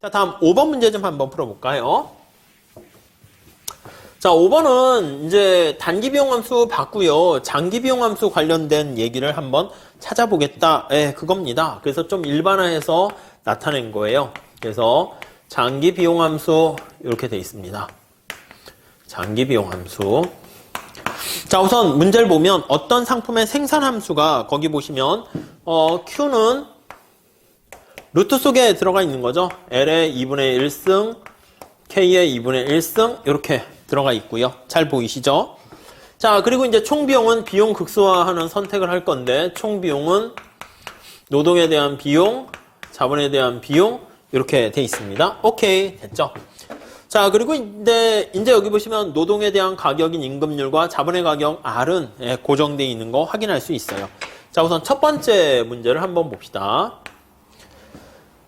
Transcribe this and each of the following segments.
자, 다음 5번 문제 좀 한번 풀어볼까요? 자, 5번은 이제 단기 비용 함수 봤고요. 장기 비용 함수 관련된 얘기를 한번 찾아보겠다. 예, 그겁니다. 그래서 좀 일반화해서 나타낸 거예요. 그래서 장기 비용 함수 이렇게 돼 있습니다. 장기 비용 함수. 자, 우선 문제를 보면 어떤 상품의 생산 함수가 거기 보시면 Q는 루트 속에 들어가 있는 거죠. L의 2분의 1승, K의 2분의 1승 이렇게 들어가 있고요. 잘 보이시죠? 자, 그리고 이제 총 비용은 비용 극소화하는 선택을 할 건데 총 비용은 노동에 대한 비용, 자본에 대한 비용 이렇게 돼 있습니다. 오케이, 됐죠? 자, 그리고 이제 여기 보시면 노동에 대한 가격인 임금률과 자본의 가격 R은 고정되어 있는 거 확인할 수 있어요. 자, 우선 첫 번째 문제를 한번 봅시다.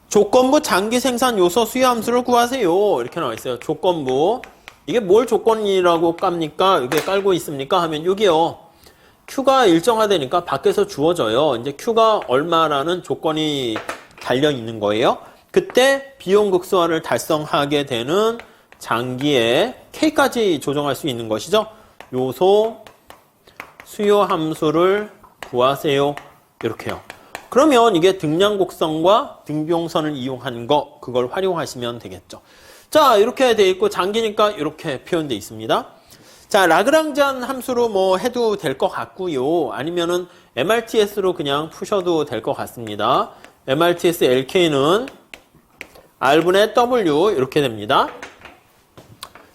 조건부 장기 생산 요소 수요 함수를 구하세요. 이렇게 나와 있어요. 조건부. 이게 뭘 조건이라고 깝니까? 이게 깔고 있습니까? 하면 여기요. Q가 일정화되니까 밖에서 주어져요. 이제 Q가 얼마라는 조건이 달려 있는 거예요. 그때 비용 극소화를 달성하게 되는 장기에 K까지 조정할 수 있는 것이죠. 요소 수요 함수를 구하세요. 이렇게요. 그러면 이게 등량 곡선과 등비용선을 이용한 거 그걸 활용하시면 되겠죠. 자, 이렇게 돼 있고 장기니까 이렇게 표현되어 있습니다. 자, 라그랑지안 함수로 뭐 해도 될 것 같고요. 아니면은 MRTS로 그냥 푸셔도 될 것 같습니다. MRTS LK는 R분의 W 이렇게 됩니다.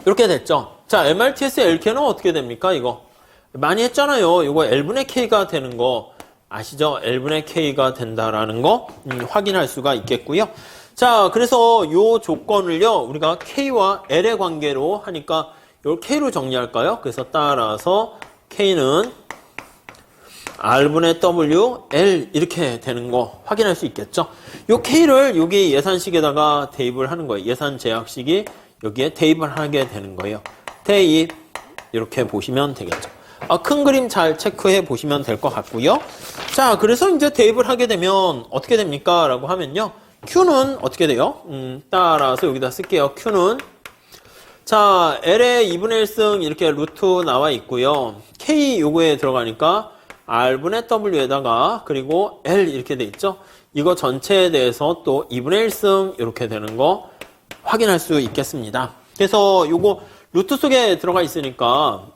이렇게 됐죠. 자, MRTS LK는 어떻게 됩니까? 이거 많이 했잖아요. 이거 L분의 K가 되는 거 아시죠? L분의 K가 된다라는 거 확인할 수가 있겠고요. 자, 그래서 요 조건을요, 우리가 K와 L의 관계로 하니까 요 K로 정리할까요? 그래서 따라서 K는 R분의 W, L 이렇게 되는 거 확인할 수 있겠죠? 요 K를 여기 예산식에다가 대입을 하는 거예요. 예산 제약식이 여기에 대입을 하게 되는 거예요. 대입 이렇게 보시면 되겠죠. 큰 그림 잘 체크해 보시면 될 것 같고요. 자, 그래서 이제 대입을 하게 되면 어떻게 됩니까? 라고 하면요. Q는 어떻게 돼요? 따라서 여기다 쓸게요. Q는 자, L의 2분의 1승 이렇게 루트 나와 있고요. K 요거에 들어가니까 R분의 W에다가 그리고 L 이렇게 돼 있죠. 이거 전체에 대해서 또 2분의 1승 이렇게 되는 거 확인할 수 있겠습니다. 그래서 요거 루트 속에 들어가 있으니까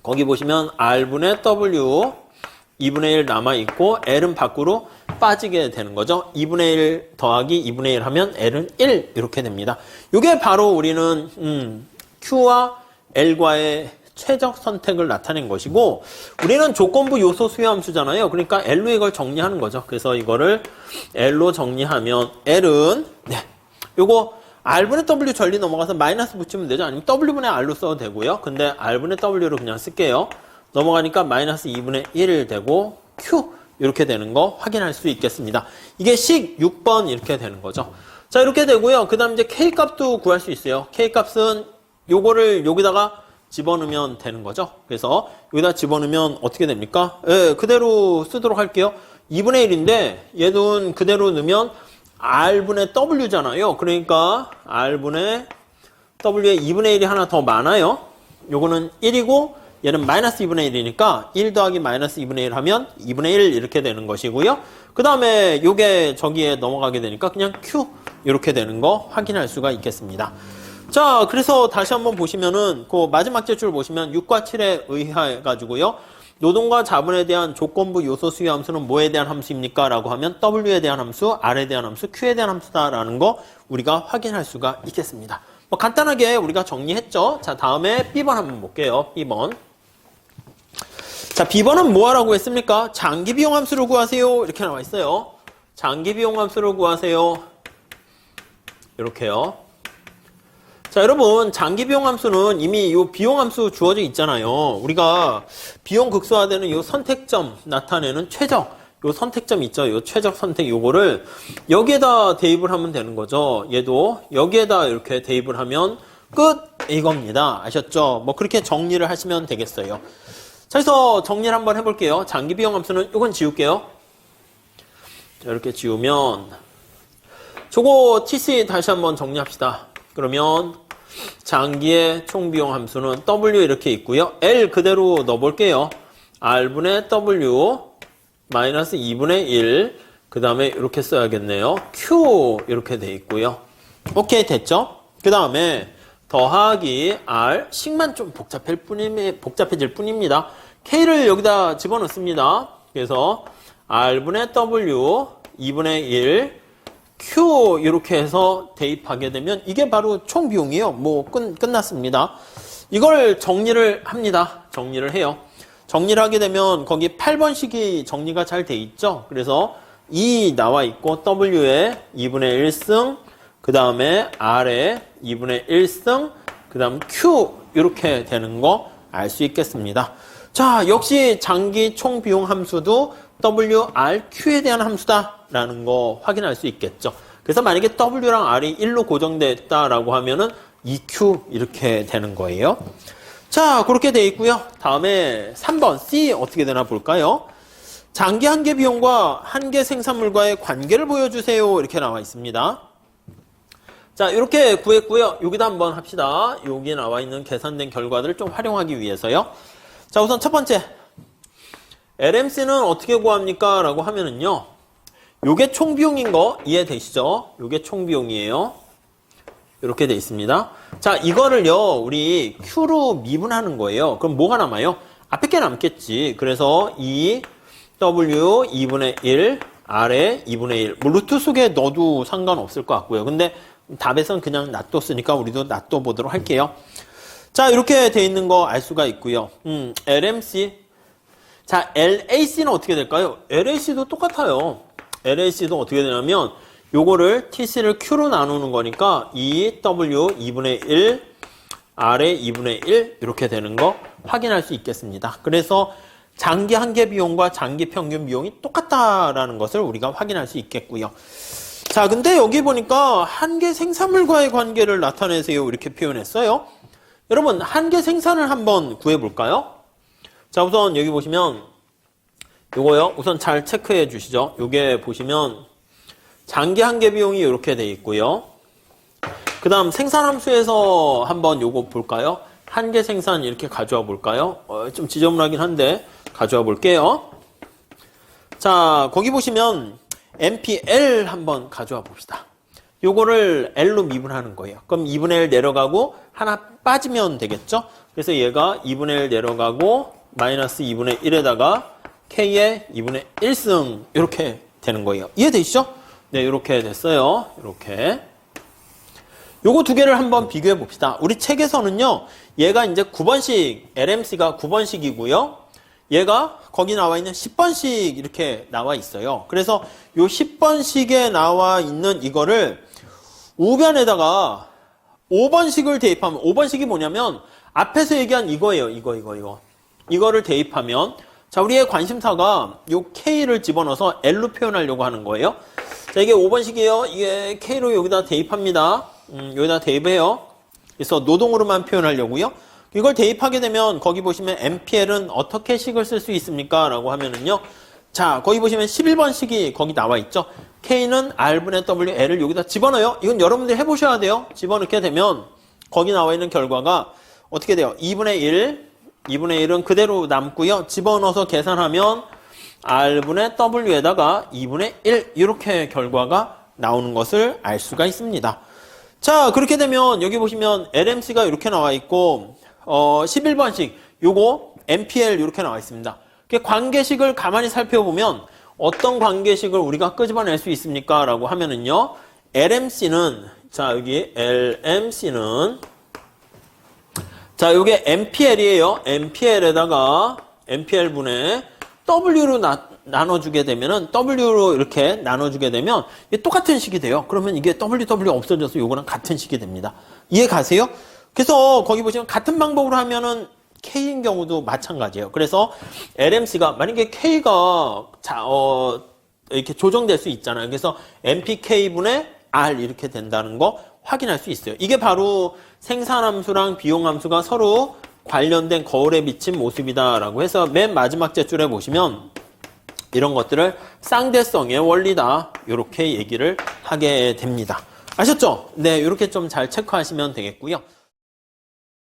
거기 보시면 R분의 W 2분의 1 남아있고 L은 밖으로 빠지게 되는 거죠. 2분의 1 더하기 2분의 1 하면 L은 1 이렇게 됩니다. 이게 바로 우리는 Q와 L과의 최적 선택을 나타낸 것이고 우리는 조건부 요소 수요 함수잖아요. 그러니까 L로 이걸 정리하는 거죠. 그래서 이거를 L로 정리하면 L은 요거 R분의 W 전리 넘어가서 마이너스 붙이면 되죠. 아니면 W분의 R로 써도 되고요. 근데 R분의 W로 그냥 쓸게요. 넘어가니까 마이너스 2분의 1 되고 Q 이렇게 되는 거 확인할 수 있겠습니다. 이게 식 6번 이렇게 되는 거죠. 자, 이렇게 되고요. 그 다음 이제 K 값도 구할 수 있어요. K 값은 요거를 여기다가 집어넣으면 되는 거죠. 그래서 여기다 집어넣으면 어떻게 됩니까? 예, 그대로 쓰도록 할게요. 2분의 1인데 얘는 그대로 넣으면 R분의 W잖아요. 그러니까 R분의 W에 2분의 1이 하나 더 많아요. 요거는 1이고 얘는 마이너스 2분의 1이니까 1 더하기 마이너스 2분의 1 하면 2분의 1 이렇게 되는 것이고요. 그 다음에 요게 저기에 넘어가게 되니까 그냥 Q 이렇게 되는 거 확인할 수가 있겠습니다. 자, 그래서 다시 한번 보시면은 그 마지막 제출 보시면 6과 7에 의해 가지고요. 노동과 자본에 대한 조건부 요소 수요 함수는 뭐에 대한 함수입니까? 라고 하면 W에 대한 함수, R에 대한 함수, Q에 대한 함수다라는 거 우리가 확인할 수가 있겠습니다. 뭐 간단하게 우리가 정리했죠. 자, 다음에 B번 한번 볼게요. B번. 자, B번은 뭐 하라고 했습니까? 장기 비용 함수를 구하세요. 이렇게 나와 있어요. 장기 비용 함수를 구하세요. 이렇게요. 자, 여러분, 장기 비용 함수는 이미 이 비용 함수 주어져 있잖아요. 우리가 비용 극소화되는 이 선택점 나타내는 최적, 요 선택점 있죠. 요 최적 선택 요거를 여기에다 대입을 하면 되는 거죠. 얘도 여기에다 이렇게 대입을 하면 끝! 이겁니다. 아셨죠? 뭐 그렇게 정리를 하시면 되겠어요. 자, 그래서 정리를 한번 해볼게요. 장기 비용 함수는 이건 지울게요. 자, 이렇게 지우면 저거 TC 다시 한번 정리합시다. 그러면 장기의 총비용 함수는 W 이렇게 있고요. L 그대로 넣어볼게요. R분의 W 마이너스 2분의 1 그 다음에 이렇게 써야겠네요. Q 이렇게 돼 있고요. 오케이 됐죠? 그 다음에 더하기 R 식만 좀 복잡해질 뿐입니다. K를 여기다 집어넣습니다. 그래서 R분의 W 2분의 1 Q 이렇게 해서 대입하게 되면 이게 바로 총 비용이에요. 뭐 끝났습니다. 이걸 정리를 합니다. 정리를 해요. 정리를 하게 되면 거기 8번식이 정리가 잘 돼 있죠. 그래서 E 나와 있고 W에 2분의 1승 그 다음에 R에 2분의 1승 그 다음 Q 이렇게 되는 거 알 수 있겠습니다. 자, 역시 장기 총 비용 함수도 WRQ에 대한 함수다라는 거 확인할 수 있겠죠. 그래서 만약에 W랑 R이 1로 고정됐다라고 하면은 EQ 이렇게 되는 거예요. 자, 그렇게 돼 있고요. 다음에 3번 C 어떻게 되나 볼까요? 장기 한계 비용과 한계 생산물과의 관계를 보여주세요. 이렇게 나와 있습니다. 자, 이렇게 구했고요. 여기다 한번 합시다. 여기 나와 있는 계산된 결과들을 좀 활용하기 위해서요. 자, 우선 첫 번째. LMC는 어떻게 구합니까? 라고 하면은요. 요게 총비용인 거 이해되시죠? 요게 총비용이에요. 이렇게 돼 있습니다. 자, 이거를요, 우리 Q로 미분하는 거예요. 그럼 뭐가 남아요? 앞에 게 남겠지. 그래서 이 W 2분의 1, R에 2분의 1. 뭐 루트 속에 넣어도 상관없을 것 같고요. 근데 답에선 그냥 놔뒀으니까 우리도 놔둬보도록 할게요. 자, 이렇게 돼 있는 거 알 수가 있고요. LMC. 자, LAC는 어떻게 될까요? LAC도 똑같아요. LAC도 어떻게 되냐면 요거를 TC를 Q로 나누는 거니까 W 2분의 1, R에 2분의 1 이렇게 되는 거 확인할 수 있겠습니다. 그래서 장기 한계 비용과 장기 평균 비용이 똑같다라는 것을 우리가 확인할 수 있겠고요. 자, 근데 여기 보니까 한계 생산물과의 관계를 나타내세요. 이렇게 표현했어요. 여러분, 한계 생산을 한번 구해볼까요? 자, 우선 여기 보시면 요거요. 우선 잘 체크해 주시죠. 요게 보시면 장기 한계 비용이 이렇게 돼 있고요. 그 다음 생산함수에서 한번 요거 볼까요? 한계 생산 이렇게 가져와 볼까요? 좀 지저분하긴 한데 가져와 볼게요. 자, 거기 보시면 MPL 한번 가져와 봅시다. 요거를 L로 미분하는 거예요. 그럼 2분의 1 내려가고 하나 빠지면 되겠죠? 그래서 얘가 2분의 1 내려가고 마이너스 2분의 1에다가 K의 2분의 1승 이렇게 되는 거예요. 이해되시죠? 네, 이렇게 됐어요. 이렇게. 요거 두 개를 한번 비교해 봅시다. 우리 책에서는요, 얘가 이제 9번식, LMC가 9번식이고요. 얘가 거기 나와 있는 10번식 이렇게 나와 있어요. 그래서 요 10번식에 나와 있는 이거를 우변에다가 5번식을 대입하면, 5번식이 뭐냐면 앞에서 얘기한 이거예요. 이거를 대입하면, 자, 우리의 관심사가 요 K를 집어넣어서 L로 표현하려고 하는 거예요. 자, 이게 5번식이에요. 이게 K로 여기다 대입합니다. 여기다 대입해요. 그래서 노동으로만 표현하려고요. 이걸 대입하게 되면 거기 보시면 MPL은 어떻게 식을 쓸 수 있습니까? 라고 하면은요. 자, 거기 보시면 11번식이 거기 나와 있죠. K는 R분의 W, L을 여기다 집어넣어요. 이건 여러분들 해보셔야 돼요. 집어넣게 되면 거기 나와 있는 결과가 어떻게 돼요? 2분의 1은 그대로 남고요. 집어넣어서 계산하면 R분의 W에다가 2분의 1 이렇게 결과가 나오는 것을 알 수가 있습니다. 자, 그렇게 되면 여기 보시면 LMC가 이렇게 나와 있고 11번식 요거 MPL 이렇게 나와 있습니다. 관계식을 가만히 살펴보면 어떤 관계식을 우리가 끄집어낼 수 있습니까? 라고 하면은요. LMC는 자, 여기 LMC는 자, 요게 MPL이에요. MPL에다가 MPL분의 W로 나눠주게 되면은 W로 이렇게 나눠주게 되면 이게 똑같은 식이 돼요. 그러면 이게 W 없어져서 요거랑 같은 식이 됩니다. 이해 가세요? 그래서 거기 보시면 같은 방법으로 하면은 K인 경우도 마찬가지예요. 그래서 LMC가 만약에 K가 이렇게 조정될 수 있잖아요. 그래서 MPK분의 R 이렇게 된다는 거 확인할 수 있어요. 이게 바로 생산함수랑 비용함수가 서로 관련된 거울에 비친 모습이다라고 해서 맨 마지막 제줄에 보시면 이런 것들을 쌍대성의 원리다. 이렇게 얘기를 하게 됩니다. 아셨죠? 네, 이렇게 좀 잘 체크하시면 되겠고요.